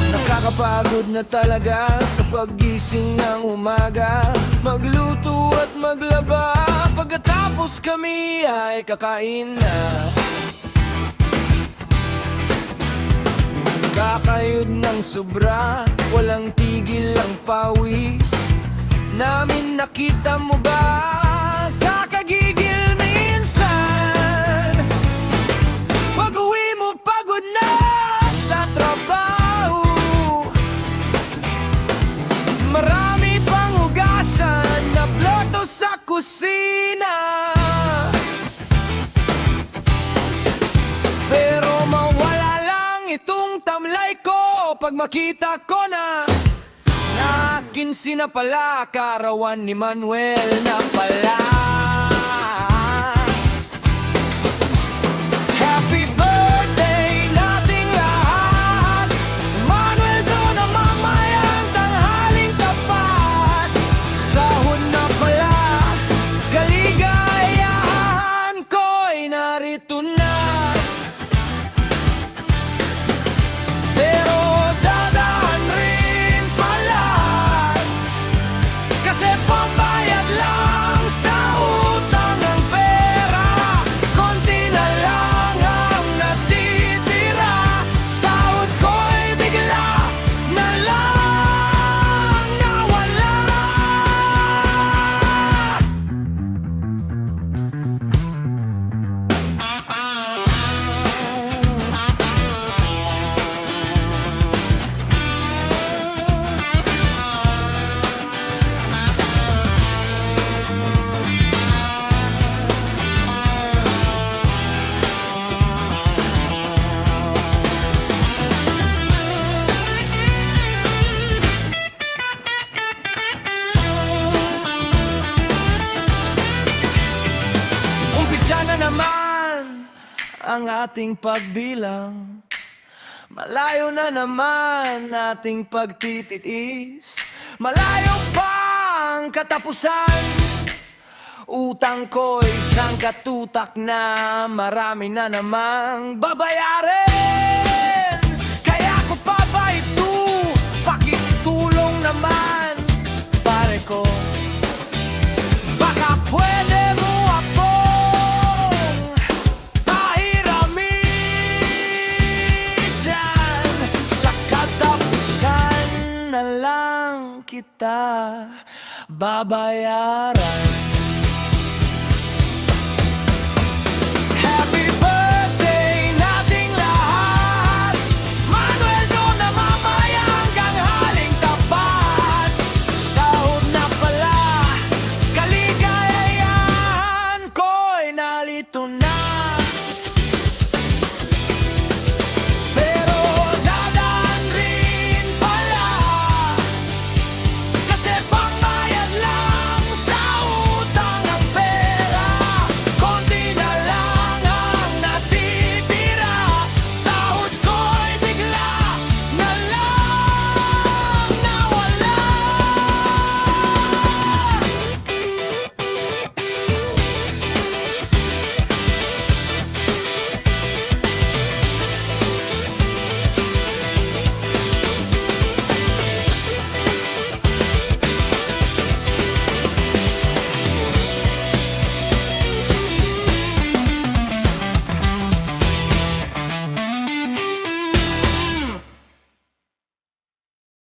Nakakapagod na talaga sa paggising ng umaga, magluto at maglaba, pagkatapos kami ay kakain na. Kakayod ng sobra, walang tigil ang pawis namin, nakita mo ba? Kakagigil minsan, pag-uwi mo pagod na sa trabaho, marami pang hugasan na plato sa kusina, pero mawala lang itong tamlay ko pag makita ko na akin sinapala, karawan ni Manuel na pala. Happy birthday nating lahat, Manuel, doon na mamayang tanghaling tapat. Sahod na pala, kaligayahan ko'y narito na. Pero dadaan rin pala, kasi pambayad lang sa utang ng pera. Konti na lang ang natitira, sahod ko'y bigla na lang nawala. Umpisa na naman ang ating pagbilang, malayo na naman ating pagtitiis, malayo pa ang katapusan. Utang ko'y sangkatutak na, marami na namang babayarin. Kaya ko pa ba ito, pakitulong naman, pare ko. Baka pwede mo akong pahiramin dyan, sa katapusan na lang kita babayaran.